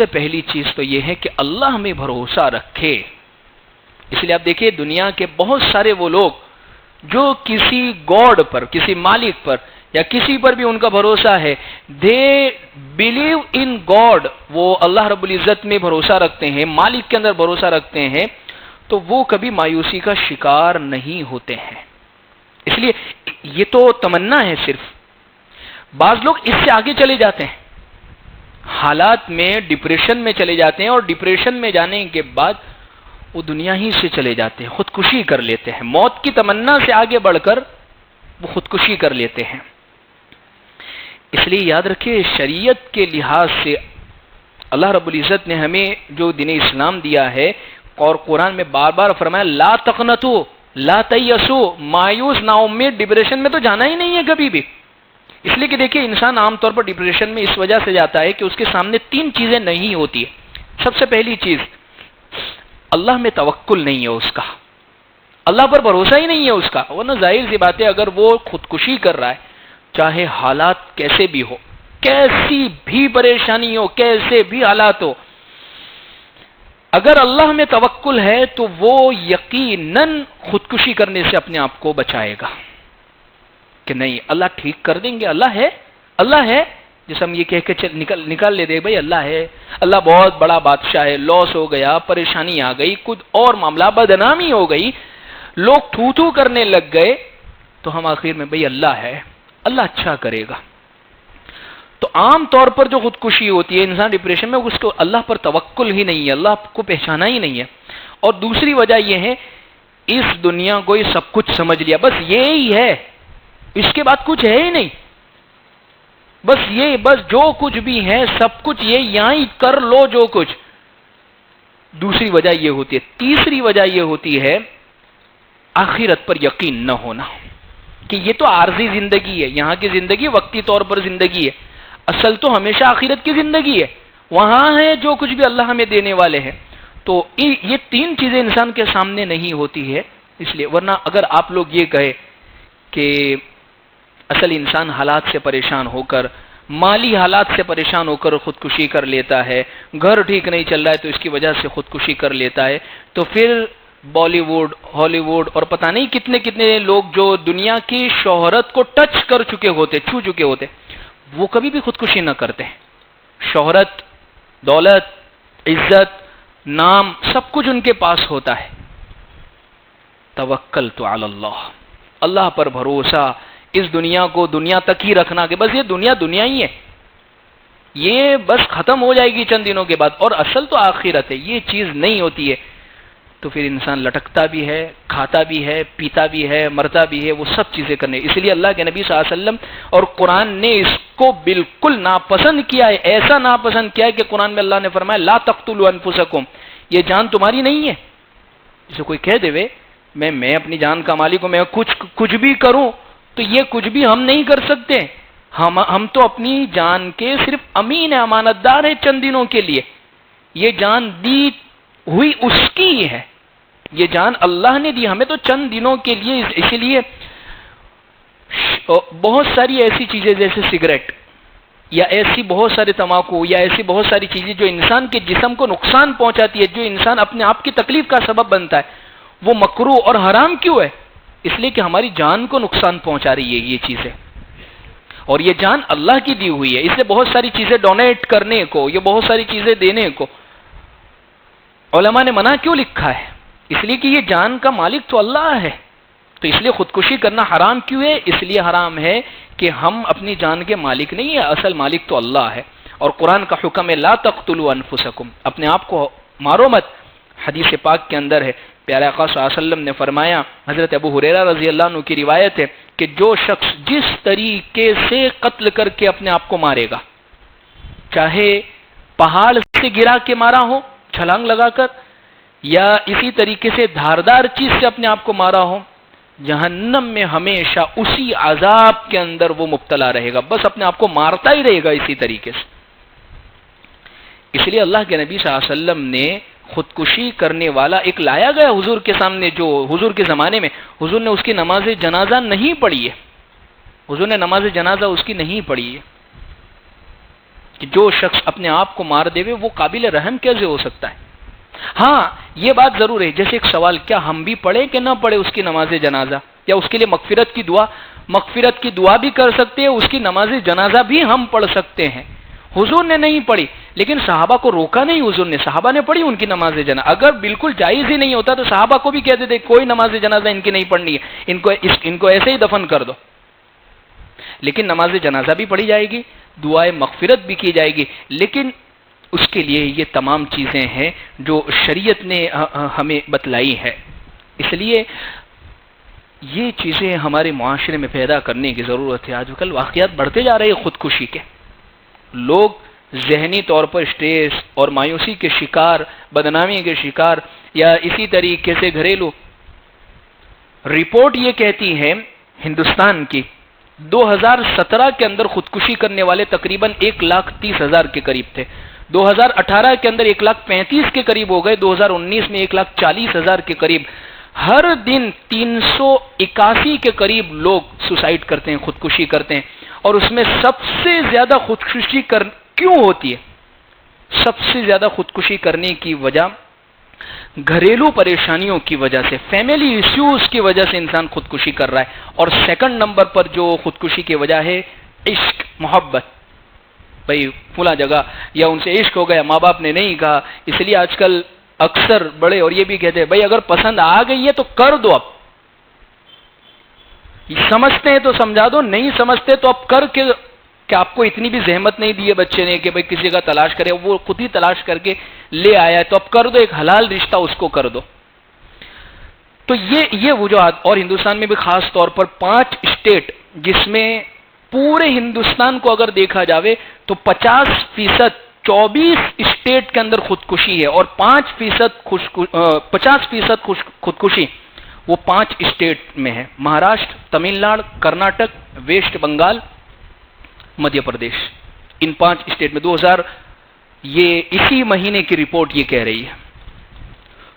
سے پہلی چیز تو یہ ہے کہ اللہ میں بھروسہ رکھے. اس لیے آپ دیکھیں دنیا کے بہت سارے وہ لوگ جو کسی گاڈ پر، کسی مالک پر یا کسی پر بھی ان کا بھروسہ ہے، دے بلیو ان گاڈ، وہ اللہ رب العزت میں بھروسہ رکھتے ہیں، مالک کے اندر بھروسہ رکھتے ہیں، تو وہ کبھی مایوسی کا شکار نہیں ہوتے ہیں. اس لیے یہ تو تمنا ہے صرف. بعض لوگ اس سے آگے چلے جاتے ہیں، حالات میں ڈپریشن میں چلے جاتے ہیں، اور ڈپریشن میں جانے کے بعد وہ دنیا ہی سے چلے جاتے ہیں، خودکشی کر لیتے ہیں. موت کی تمنا سے آگے بڑھ کر وہ خودکشی کر لیتے ہیں. اس لیے یاد رکھیں شریعت کے لحاظ سے اللہ رب العزت نے ہمیں جو دین اسلام دیا ہے، اور قرآن میں بار بار فرمایا لا تقنطوا لا تیأسوا، مایوس نا امید ڈپریشن میں تو جانا ہی نہیں ہے کبھی بھی. اس لیے کہ دیکھیں انسان عام طور پر ڈپریشن میں اس وجہ سے جاتا ہے کہ اس کے سامنے 3 چیزیں نہیں ہوتی ہے. سب سے پہلی چیز اللہ میں توکل نہیں ہے اس کا، اللہ پر بھروسہ ہی نہیں ہے اس کا. ورنہ ظاہر سی بات ہے اگر وہ خودکشی کر رہا ہے، چاہے حالات کیسے بھی ہو، کیسی بھی پریشانی ہو، کیسے بھی حالات ہو، اگر اللہ میں توکل ہے تو وہ یقیناً خودکشی کرنے سے اپنے آپ کو بچائے گا کہ نہیں اللہ ٹھیک کر دیں گے، اللہ ہے، اللہ ہے. جیسے ہم یہ کہہ کے نکال لیتے بھائی اللہ ہے، اللہ بہت بڑا بادشاہ ہے، لاس ہو گیا، پریشانی آ گئی، کچھ اور معاملہ، بدنامی ہو گئی، لوگ تھو تھو کرنے لگ گئے، تو ہم آخر میں بھائی اللہ ہے، اللہ اچھا کرے گا. تو عام طور پر جو خودکشی ہوتی ہے انسان ڈپریشن میں، اس کو اللہ پر توکل ہی نہیں ہے، اللہ کو پہچانا ہی نہیں ہے. اور دوسری وجہ یہ ہے اس دنیا کو یہ سب کچھ سمجھ لیا، بس یہی ہے، اس کے بعد کچھ ہے ہی نہیں، بس جو کچھ بھی ہے سب کچھ یہ یہاں ہی کر لو جو کچھ. دوسری وجہ یہ ہوتی ہے. تیسری وجہ یہ ہوتی ہے آخرت پر یقین نہ ہونا کہ یہ تو عارضی زندگی ہے، یہاں کی زندگی وقتی طور پر زندگی ہے، اصل تو ہمیشہ آخرت کی زندگی ہے، وہاں ہے جو کچھ بھی اللہ ہمیں دینے والے ہیں. تو یہ 3 چیزیں انسان کے سامنے نہیں ہوتی ہے. اس لیے ورنہ اگر آپ لوگ یہ کہے کہ اصل انسان حالات سے پریشان ہو کر، مالی حالات سے پریشان ہو کر خودکشی کر لیتا ہے، گھر ٹھیک نہیں چل رہا ہے تو اس کی وجہ سے خودکشی کر لیتا ہے، تو پھر بالی ووڈ، ہالی ووڈ اور پتہ نہیں کتنے کتنے لوگ جو دنیا کی شہرت کو ٹچ کر چکے ہوتے، چھو چکے ہوتے، وہ کبھی بھی خودکشی نہ کرتے. شہرت، دولت، عزت، نام سب کچھ ان کے پاس ہوتا ہے. توکلت علی اللہ، اللہ پر بھروسہ، اس دنیا کو دنیا تک ہی رکھنا کہ بس یہ دنیا ہی ہے، یہ بس ختم ہو جائے گی چند دنوں کے بعد، اور اصل تو آخرت ہے. یہ چیز نہیں ہوتی ہے تو پھر انسان لٹکتا بھی ہے، کھاتا بھی ہے، پیتا بھی ہے، مرتا بھی ہے، وہ سب چیزیں کرنے. اس لیے اللہ کے نبی صلی اللہ علیہ وسلم اور قرآن نے اس کو بالکل ناپسند کیا ہے. ایسا ناپسند کیا ہے کہ قرآن میں اللہ نے فرمایا لا تقتلوا انفسکم، یہ جان تمہاری نہیں ہے. جسے کوئی کہہ دے میں اپنی جان کا مالک ہوں، میں کچھ بھی کروں، تو یہ کچھ بھی ہم نہیں کر سکتے. ہم تو اپنی جان کے صرف امین امانت دار ہیں چند دنوں کے لیے. یہ جان دی ہوئی اس کی ہی ہے، یہ جان اللہ نے دی ہمیں تو چند دنوں کے لیے. اسی لیے بہت ساری ایسی چیزیں جیسے سگریٹ یا ایسی بہت سارے تمباکو یا ایسی بہت ساری چیزیں جو انسان کے جسم کو نقصان پہنچاتی ہے، جو انسان اپنے آپ کی تکلیف کا سبب بنتا ہے، وہ مکروہ اور حرام کیوں ہے؟ اس لیے کہ ہماری جان کو نقصان پہنچا رہی ہے یہ چیزیں، اور یہ جان اللہ کی دی ہوئی ہے. اس لیے بہت ساری چیزیں ڈونیٹ کرنے کو، یہ بہت ساری چیزیں دینے کو علماء نے منع کیوں لکھا ہے؟ اس لیے کہ یہ جان کا مالک تو اللہ ہے. تو اس لیے خودکشی کرنا حرام کیوں ہے؟ اس لیے حرام ہے کہ ہم اپنی جان کے مالک نہیں ہیں، اصل مالک تو اللہ ہے. اور قرآن کا حکم ہے لا تقتلوا انفسکم، اپنے آپ کو مارو مت. حدیث پاک کے اندر ہے، پیارے آقا صلی اللہ علیہ وسلم نے فرمایا، حضرت ابو ہریرہ رضی اللہ عنہ کی روایت ہے کہ جو شخص جس طریقے سے قتل کر کے اپنے آپ کو مارے گا، چاہے پہاڑ سے گرا کے مارا ہو چھلانگ لگا کر، یا اسی طریقے سے دھاردار چیز سے اپنے آپ کو مارا ہو، جہنم میں ہمیشہ اسی عذاب کے اندر وہ مبتلا رہے گا، بس اپنے آپ کو مارتا ہی رہے گا اسی طریقے سے. اس لیے اللہ کے نبی صلی اللہ علیہ وسلم نے خودکشی کرنے والا ایک لایا گیا حضور کے سامنے، جو حضور کے زمانے میں حضور نے اس کی نماز جنازہ نہیں پڑھی ہے، حضور نے نماز جنازہ اس کی نہیں پڑھی ہے. کہ جو شخص اپنے آپ کو مار دے وہ قابل رحم کیسے ہو سکتا ہے؟ ہاں یہ بات ضرور ہے، جیسے ایک سوال، کیا ہم بھی پڑھیں کہ نہ پڑھیں اس کی نماز جنازہ، یا اس کے لیے مغفرت کی دعا بھی کر سکتے ہیں، اس کی نماز جنازہ بھی ہم پڑھ سکتے ہیں؟ حضور نے نہیں پڑھی، لیکن صحابہ کو روکا نہیں حضور نے، صحابہ نے پڑھی ان کی نماز جنازہ۔ اگر بالکل جائز ہی نہیں ہوتا تو صحابہ کو بھی کہتے تھے کوئی نماز جنازہ ان کی نہیں پڑھنی ہے، ان کو ایسے ہی دفن کر دو۔ لیکن نماز جنازہ بھی پڑھی جائے گی، دعائے مغفرت بھی کی جائے گی، لیکن اس کے لیے یہ تمام چیزیں ہیں جو شریعت نے ہمیں بتلائی ہے۔ اس لیے یہ چیزیں ہمارے معاشرے میں پیدا کرنے کی ضرورت ہے۔ آج کل واقعات بڑھتے جا رہے ہیں خودکشی کے، لوگ ذہنی طور پر اسٹریس اور مایوسی کے شکار، بدنامی کے شکار، یا اسی طریقے سے گھریلو رپورٹ یہ کہتی ہے ہندوستان کی 2017 کے اندر خودکشی کرنے والے تقریباً 1,30,000 کے قریب تھے، 2018 کے اندر 1,35,000 کے قریب ہو گئے، 2019 میں 1,40,000 کے قریب۔ ہر دن 381 کے قریب لوگ سوسائڈ کرتے ہیں، خودکشی کرتے ہیں، اور اس میں سب سے زیادہ خودکشی کیوں ہوتی ہے؟ سب سے زیادہ خودکشی کرنے کی وجہ گھریلو پریشانیوں کی وجہ سے، فیملی ایشوز کی وجہ سے انسان خودکشی کر رہا ہے۔ اور سیکنڈ نمبر پر جو خودکشی کی وجہ ہے عشق، محبت، بھئی فلاں جگہ یا ان سے عشق ہو گیا، ماں باپ نے نہیں کہا، اس لیے آج کل اکثر بڑے اور یہ بھی کہتے ہیں بھئی اگر پسند آ گئی ہے تو کر دو، اب سمجھتے ہیں تو سمجھا دو، نہیں سمجھتے تو اب کر کے، کہ آپ کو اتنی بھی زحمت نہیں دی ہے بچے نے کہ بھئی کسی کا تلاش کرے، وہ خود ہی تلاش کر کے لے آیا ہے تو اب کر دو، ایک حلال رشتہ اس کو کر دو۔ تو یہ وجوہات، اور ہندوستان میں بھی خاص طور پر 5 اسٹیٹ جس میں پورے ہندوستان کو اگر دیکھا جاوے تو 50% 24 اسٹیٹ کے اندر خودکشی ہے، اور 50% خودکشی وہ 5 اسٹیٹ میں ہے، مہاراشٹر، تمل ناڈو، کرناٹک، ویسٹ بنگال، مدھیہ پردیش۔ ان 5 اسٹیٹ میں یہ اسی مہینے کی رپورٹ یہ کہہ رہی ہے۔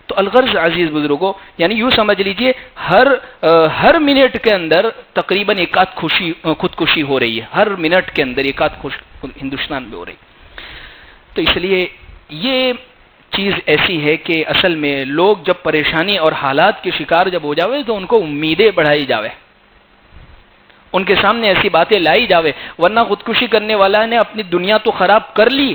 تو الغرض عزیز بزرگوں، یعنی یوں سمجھ لیجئے ہر منٹ کے اندر تقریباً 1 آدھ خودکشی ہو رہی ہے، ہر منٹ کے اندر 1 آدھ ہندوستان میں ہو رہی ہے۔ تو اس لیے یہ چیز ایسی ہے کہ اصل میں لوگ جب پریشانی اور حالات کے شکار جب ہو جاوے تو ان کو امیدیں بڑھائی جاوے، ان کے سامنے ایسی باتیں لائی جاوے، ورنہ خودکشی کرنے والا نے اپنی دنیا تو خراب کر لی۔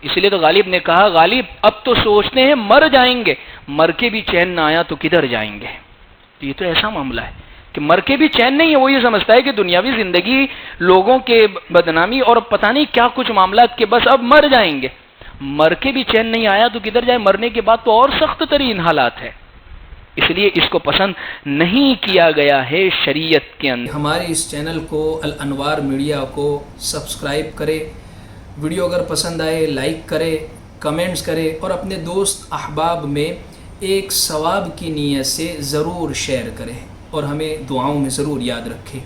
اس لیے تو غالب نے کہا، غالب اب تو سوچتے ہیں مر جائیں گے، مر کے بھی چین نہ آیا تو کدھر جائیں گے۔ تو یہ تو ایسا معاملہ ہے کہ مر کے بھی چین نہیں ہے، وہ یہ سمجھتا ہے کہ دنیاوی زندگی، لوگوں کے بدنامی اور پتہ نہیں کیا کچھ معاملات کے بس اب مر جائیں گے، مر کے بھی چین نہیں آیا تو کدھر جائے، مرنے کے بعد تو اور سخت ترین حالات ہے۔ اس لیے اس کو پسند نہیں کیا گیا ہے شریعت کے اندر۔ ہمارے اس چینل کو الانوار میڈیا کو سبسکرائب کرے، ویڈیو اگر پسند آئے لائک کرے، کمنٹس کرے، اور اپنے دوست احباب میں ایک ثواب کی نیت سے ضرور شیئر کرے، اور ہمیں دعاؤں میں ضرور یاد رکھے۔